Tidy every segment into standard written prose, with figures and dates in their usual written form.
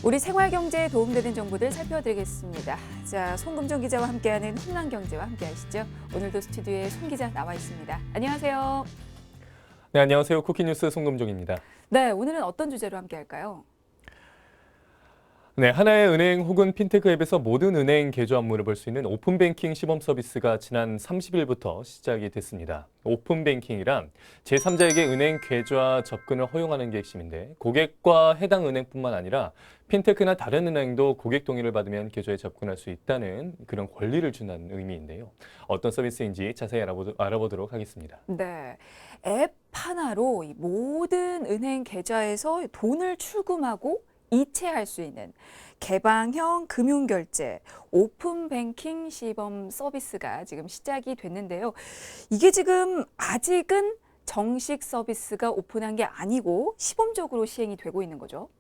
우리 생활 경제에 도움되는 정보들 살펴드리겠습니다. 자, 송금정 기자와 함께하는 홍남경제와 함께하시죠. 오늘도 스튜디오에 송 기자 나와 있습니다. 안녕하세요. 네, 안녕하세요. 쿠키뉴스 송금종입니다. 네, 오늘은 어떤 주제로 함께할까요? 네, 하나의 은행 혹은 핀테크 앱에서 모든 은행 계좌 업무를 볼 수 있는 오픈뱅킹 시범 서비스가 지난 30일부터 시작이 됐습니다. 오픈뱅킹이란 제3자에게 은행 계좌 접근을 허용하는 게 핵심인데 고객과 해당 은행뿐만 아니라 핀테크나 다른 은행도 고객 동의를 받으면 계좌에 접근할 수 있다는 그런 권리를 주는 의미인데요. 어떤 서비스인지 자세히 알아보도록 하겠습니다. 네, 앱 하나로 이 모든 은행 계좌에서 돈을 출금하고 이체할 수 있는 개방형 금융결제 오픈뱅킹 시범 서비스가 지금 시작이 됐는데요. 이게 지금 아직은 정식 서비스가 오픈한 게 아니고 시범적으로 시행이 되고 있는 거죠.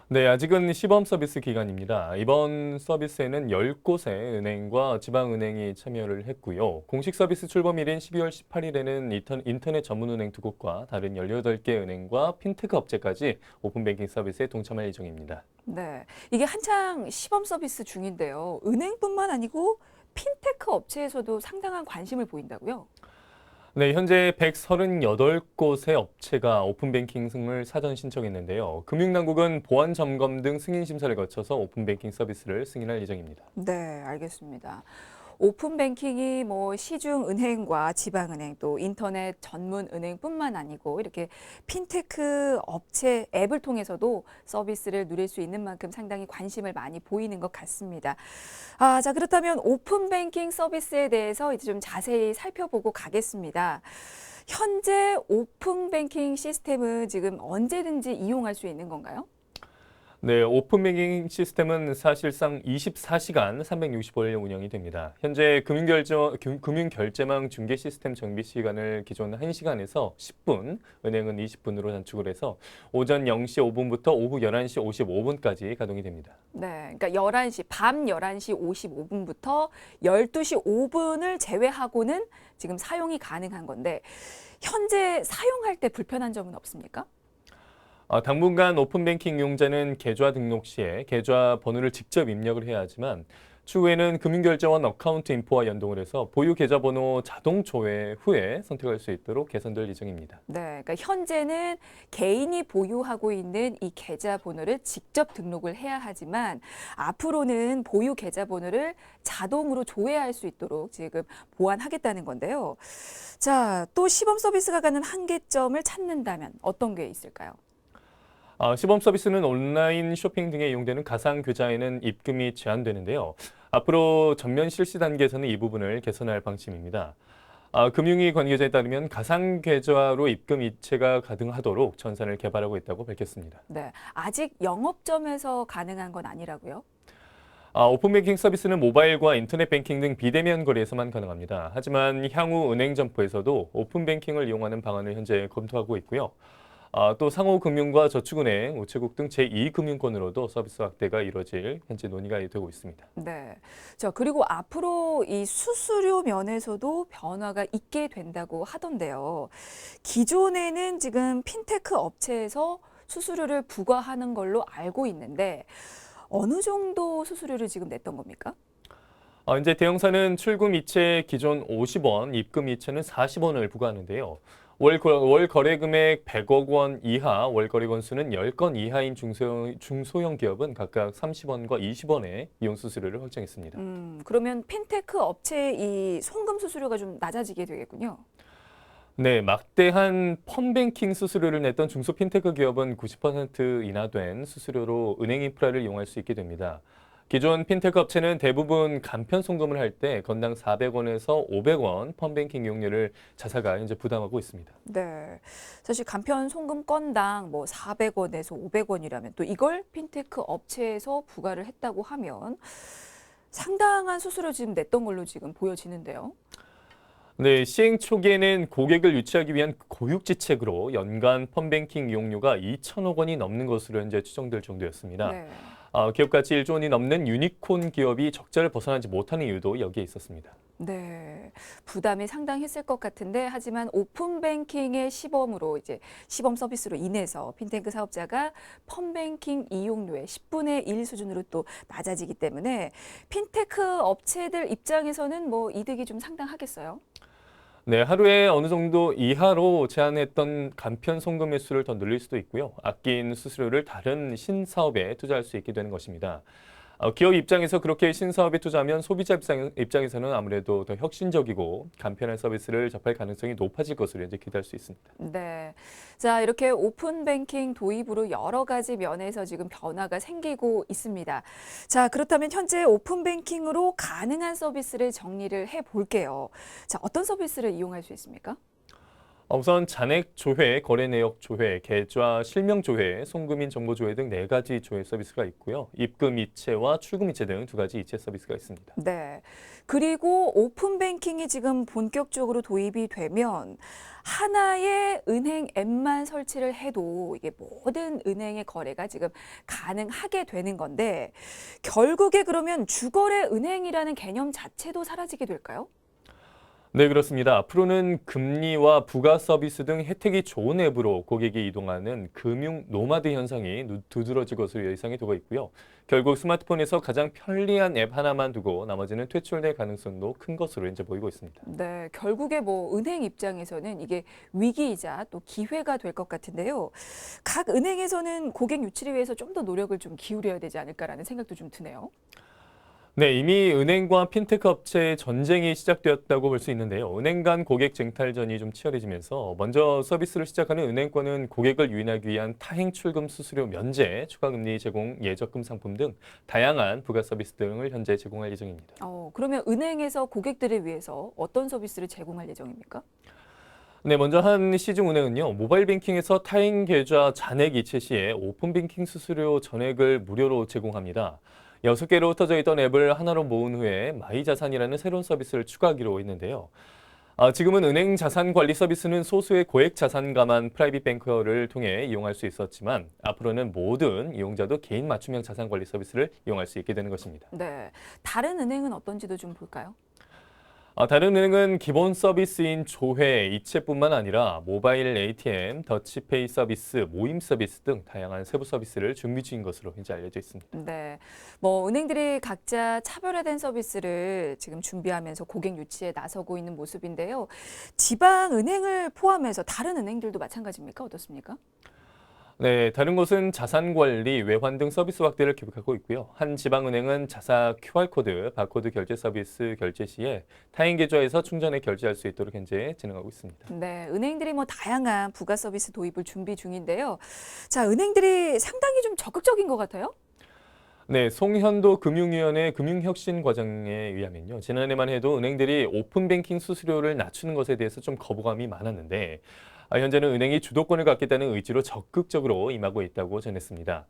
네, 아직은 시범 서비스 기간입니다. 이번 서비스에는 10곳의 은행과 지방은행이 참여를 했고요. 공식 서비스 출범일인 12월 18일에는 인터넷 전문은행 2곳과 다른 18개 은행과 핀테크 업체까지 오픈뱅킹 서비스에 동참할 예정입니다. 네, 이게 한창 시범 서비스 중인데요. 은행뿐만 아니고 핀테크 업체에서도 상당한 관심을 보인다고요? 네, 현재 138곳의 업체가 오픈뱅킹 승을 사전 신청했는데요. 금융당국은 보안 점검 등 승인 심사를 거쳐서 오픈뱅킹 서비스를 승인할 예정입니다. 네, 알겠습니다. 오픈 뱅킹이 뭐 시중 은행과 지방은행 또 인터넷 전문 은행뿐만 아니고 이렇게 핀테크 업체 앱을 통해서도 서비스를 누릴 수 있는 만큼 상당히 관심을 많이 보이는 것 같습니다. 자, 그렇다면 오픈 뱅킹 서비스에 대해서 이제 좀 자세히 살펴보고 가겠습니다. 현재 오픈 뱅킹 시스템은 지금 언제든지 이용할 수 있는 건가요? 네, 오픈뱅킹 시스템은 사실상 24시간 365일 운영이 됩니다. 현재 금융결제망 중개 시스템 정비 시간을 기존 1시간에서 10분, 은행은 20분으로 단축을 해서 오전 0시 5분부터 오후 11시 55분까지 가동이 됩니다. 네, 그러니까 밤 11시 55분부터 12시 5분을 제외하고는 지금 사용이 가능한 건데 현재 사용할 때 불편한 점은 없습니까? 당분간 오픈뱅킹 이용자는 계좌 등록 시에 계좌 번호를 직접 입력을 해야 하지만 추후에는 금융결제원 어카운트 인포와 연동을 해서 보유 계좌번호 자동 조회 후에 선택할 수 있도록 개선될 예정입니다. 네, 그러니까 현재는 개인이 보유하고 있는 이 계좌번호를 직접 등록을 해야 하지만 앞으로는 보유 계좌번호를 자동으로 조회할 수 있도록 지금 보완하겠다는 건데요. 자, 또 시범 서비스가 가는 한계점을 찾는다면 어떤 게 있을까요? 시범 서비스는 온라인 쇼핑 등에 이용되는 가상 계좌에는 입금이 제한되는데요. 앞으로 전면 실시 단계에서는 이 부분을 개선할 방침입니다. 금융위 관계자에 따르면 가상 계좌로 입금 이체가 가능하도록 전산을 개발하고 있다고 밝혔습니다. 네, 아직 영업점에서 가능한 건 아니라고요? 오픈뱅킹 서비스는 모바일과 인터넷 뱅킹 등 비대면 거래에서만 가능합니다. 하지만 향후 은행 점포에서도 오픈뱅킹을 이용하는 방안을 현재 검토하고 있고요. 또 상호금융과 저축은행, 우체국 등 제2금융권으로도 서비스 확대가 이뤄질 현재 논의가 되고 있습니다. 네. 자, 그리고 앞으로 이 수수료 면에서도 변화가 있게 된다고 하던데요. 기존에는 지금 핀테크 업체에서 수수료를 부과하는 걸로 알고 있는데 어느 정도 수수료를 지금 냈던 겁니까? 이제 대형사는 출금 이체 기존 50원, 입금 이체는 40원을 부과하는데요. 월 거래 금액 100억 원 이하, 월 거래 건수는 10건 이하인 중소형 기업은 각각 30원과 20원의 이용 수수료를 확정했습니다. 그러면 핀테크 업체의 이 송금 수수료가 좀 낮아지게 되겠군요. 네, 막대한 펀뱅킹 수수료를 냈던 중소 핀테크 기업은 90% 인하된 수수료로 은행 인프라를 이용할 수 있게 됩니다. 기존 핀테크 업체는 대부분 간편 송금을 할 때 건당 400원에서 500원 펀뱅킹 이용료를 자사가 현재 부담하고 있습니다. 네. 사실 간편 송금 건당 뭐 400원에서 500원이라면 또 이걸 핀테크 업체에서 부과를 했다고 하면 상당한 수수료 지금 냈던 걸로 지금 보여지는데요. 네, 시행 초기에는 고객을 유치하기 위한 고육지책으로 연간 펀뱅킹 이용료가 2천억 원이 넘는 것으로 현재 추정될 정도였습니다. 네. 기업 가치 1조 원이 넘는 유니콘 기업이 적자를 벗어나지 못하는 이유도 여기에 있었습니다. 네, 부담이 상당했을 것 같은데 하지만 오픈 뱅킹의 시범으로 이제 시범 서비스로 인해서 핀테크 사업자가 펀뱅킹 이용료의 10분의 1 수준으로 또 낮아지기 때문에 핀테크 업체들 입장에서는 뭐 이득이 좀 상당하겠어요. 네, 하루에 어느 정도 이하로 제한했던 간편 송금 횟수를 더 늘릴 수도 있고요. 아낀 수수료를 다른 신사업에 투자할 수 있게 되는 것입니다. 기업 입장에서 그렇게 신사업에 투자하면 소비자 입장에서는 아무래도 더 혁신적이고 간편한 서비스를 접할 가능성이 높아질 것으로 이제 기대할 수 있습니다. 네. 자, 이렇게 오픈 뱅킹 도입으로 여러 가지 면에서 지금 변화가 생기고 있습니다. 자, 그렇다면 현재 오픈 뱅킹으로 가능한 서비스를 정리를 해 볼게요. 자, 어떤 서비스를 이용할 수 있습니까? 우선 잔액 조회, 거래 내역 조회, 계좌 실명 조회, 송금인 정보 조회 등 4가지 조회 서비스가 있고요. 입금 이체와 출금 이체 등 2가지 이체 서비스가 있습니다. 네. 그리고 오픈 뱅킹이 지금 본격적으로 도입이 되면 하나의 은행 앱만 설치를 해도 이게 모든 은행의 거래가 지금 가능하게 되는 건데 결국에 그러면 주거래 은행이라는 개념 자체도 사라지게 될까요? 네, 그렇습니다. 앞으로는 금리와 부가 서비스 등 혜택이 좋은 앱으로 고객이 이동하는 금융 노마드 현상이 두드러질 것으로 예상이 되고 있고요. 결국 스마트폰에서 가장 편리한 앱 하나만 두고 나머지는 퇴출될 가능성도 큰 것으로 이제 보이고 있습니다. 네, 결국에 뭐 은행 입장에서는 이게 위기이자 또 기회가 될 것 같은데요. 각 은행에서는 고객 유치를 위해서 좀 더 노력을 좀 기울여야 되지 않을까라는 생각도 좀 드네요. 네, 이미 은행과 핀테크 업체의 전쟁이 시작되었다고 볼 수 있는데요. 은행 간 고객 쟁탈전이 좀 치열해지면서 먼저 서비스를 시작하는 은행권은 고객을 유인하기 위한 타행 출금 수수료 면제, 추가 금리 제공, 예적금 상품 등 다양한 부가 서비스 등을 현재 제공할 예정입니다. 그러면 은행에서 고객들을 위해서 어떤 서비스를 제공할 예정입니까? 네, 먼저 한 시중은행은요, 모바일 뱅킹에서 타행 계좌 잔액 이체 시에 오픈 뱅킹 수수료 전액을 무료로 제공합니다. 6개로 흩어져 있던 앱을 하나로 모은 후에 마이자산이라는 새로운 서비스를 추가하기로 했는데요. 지금은 은행 자산 관리 서비스는 소수의 고액 자산가만 프라이빗 뱅커를 통해 이용할 수 있었지만 앞으로는 모든 이용자도 개인 맞춤형 자산 관리 서비스를 이용할 수 있게 되는 것입니다. 네, 다른 은행은 어떤지도 좀 볼까요? 다른 은행은 기본 서비스인 조회, 이체뿐만 아니라 모바일 ATM, 더치페이 서비스, 모임 서비스 등 다양한 세부 서비스를 준비 중인 것으로 이제 알려져 있습니다. 네, 뭐 은행들이 각자 차별화된 서비스를 지금 준비하면서 고객 유치에 나서고 있는 모습인데요. 지방 은행을 포함해서 다른 은행들도 마찬가지입니까? 어떻습니까? 네, 다른 곳은 자산 관리, 외환 등 서비스 확대를 계획하고 있고요. 한 지방은행은 자사 QR코드, 바코드 결제 서비스 결제 시에 타인 계좌에서 충전해 결제할 수 있도록 현재 진행하고 있습니다. 네, 은행들이 뭐 다양한 부가 서비스 도입을 준비 중인데요. 자, 은행들이 상당히 좀 적극적인 것 같아요. 네, 송현도 금융위원회 금융혁신과장에 의하면요. 지난해만 해도 은행들이 오픈뱅킹 수수료를 낮추는 것에 대해서 좀 거부감이 많았는데 현재는 은행이 주도권을 갖겠다는 의지로 적극적으로 임하고 있다고 전했습니다.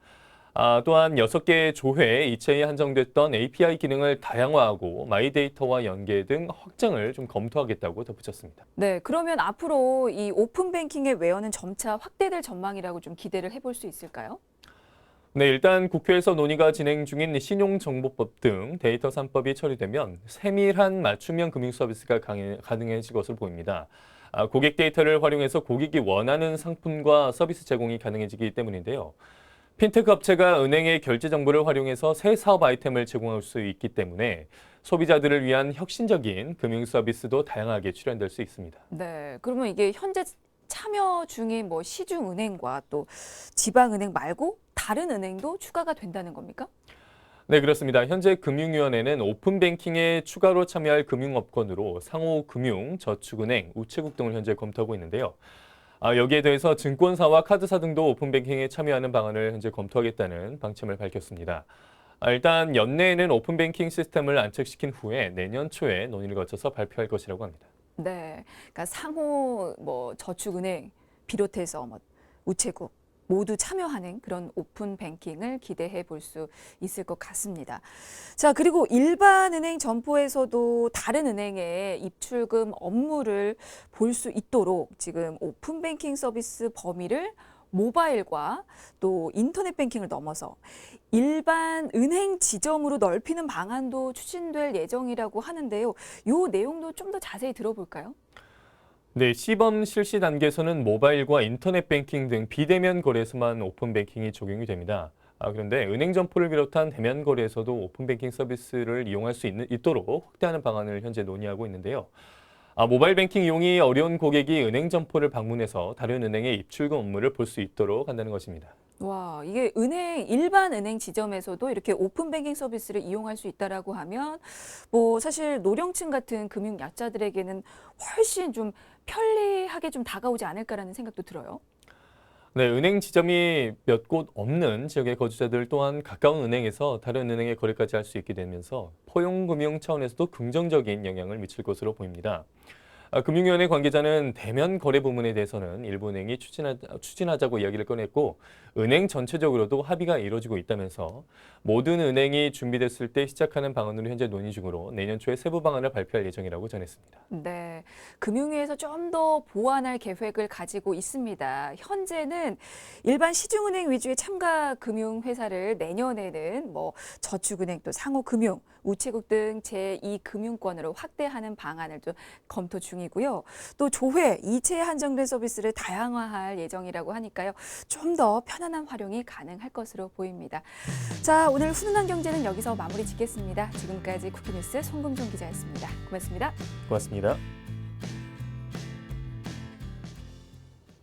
또한 6개 조회, 이체에 한정됐던 API 기능을 다양화하고 마이데이터와 연계 등 확장을 좀 검토하겠다고 덧붙였습니다. 네, 그러면 앞으로 이 오픈 뱅킹의 외연은 점차 확대될 전망이라고 좀 기대를 해볼 수 있을까요? 네, 일단 국회에서 논의가 진행 중인 신용정보법 등 데이터 3법이 처리되면 세밀한 맞춤형 금융 서비스가 가능해질 것으로 보입니다. 고객 데이터를 활용해서 고객이 원하는 상품과 서비스 제공이 가능해지기 때문인데요. 핀테크 업체가 은행의 결제 정보를 활용해서 새 사업 아이템을 제공할 수 있기 때문에 소비자들을 위한 혁신적인 금융 서비스도 다양하게 출현될 수 있습니다. 네, 그러면 이게 현재 참여 중인 뭐 시중은행과 또 지방은행 말고 다른 은행도 추가가 된다는 겁니까? 네, 그렇습니다. 현재 금융위원회는 오픈뱅킹에 추가로 참여할 금융업권으로 상호금융, 저축은행, 우체국 등을 현재 검토하고 있는데요. 여기에 대해서 증권사와 카드사 등도 오픈뱅킹에 참여하는 방안을 현재 검토하겠다는 방침을 밝혔습니다. 일단 연내에는 오픈뱅킹 시스템을 안착시킨 후에 내년 초에 논의를 거쳐서 발표할 것이라고 합니다. 네, 그러니까 상호 뭐 저축은행 비롯해서 뭐 우체국 모두 참여하는 그런 오픈 뱅킹을 기대해 볼 수 있을 것 같습니다. 자, 그리고 일반 은행 점포에서도 다른 은행의 입출금 업무를 볼 수 있도록 지금 오픈 뱅킹 서비스 범위를 모바일과 또 인터넷 뱅킹을 넘어서 일반 은행 지점으로 넓히는 방안도 추진될 예정이라고 하는데요. 요 내용도 좀 더 자세히 들어볼까요? 네, 시범 실시 단계에서는 모바일과 인터넷 뱅킹 등 비대면 거래에서만 오픈 뱅킹이 적용이 됩니다. 그런데 은행 점포를 비롯한 대면 거래에서도 오픈 뱅킹 서비스를 이용할 수 있도록 확대하는 방안을 현재 논의하고 있는데요. 모바일 뱅킹 이용이 어려운 고객이 은행 점포를 방문해서 다른 은행의 입출금 업무를 볼 수 있도록 한다는 것입니다. 와, 이게 일반 은행 지점에서도 이렇게 오픈 뱅킹 서비스를 이용할 수 있다라고 하면 뭐 사실 노령층 같은 금융 약자들에게는 훨씬 좀 편리하게 좀 다가오지 않을까라는 생각도 들어요. 네, 은행 지점이 몇 곳 없는 지역의 거주자들 또한 가까운 은행에서 다른 은행의 거래까지 할 수 있게 되면서 포용금융 차원에서도 긍정적인 영향을 미칠 것으로 보입니다. 금융위원회 관계자는 대면 거래 부문에 대해서는 일부 은행이 추진하자고 이야기를 꺼냈고 은행 전체적으로도 합의가 이루어지고 있다면서 모든 은행이 준비됐을 때 시작하는 방안으로 현재 논의 중으로 내년 초에 세부 방안을 발표할 예정이라고 전했습니다. 네, 금융위에서 좀 더 보완할 계획을 가지고 있습니다. 현재는 일반 시중은행 위주의 참가 금융회사를 내년에는 뭐 저축은행 또 상호금융, 우체국 등 제2금융권으로 확대하는 방안을 좀 검토 중이고요. 또 조회, 이체에 한정된 서비스를 다양화할 예정이라고 하니까요. 좀 더 편안한 활용이 가능할 것으로 보입니다. 자, 오늘 훈훈한 경제는 여기서 마무리 짓겠습니다. 지금까지 쿠키뉴스 송금종 기자였습니다. 고맙습니다. 고맙습니다.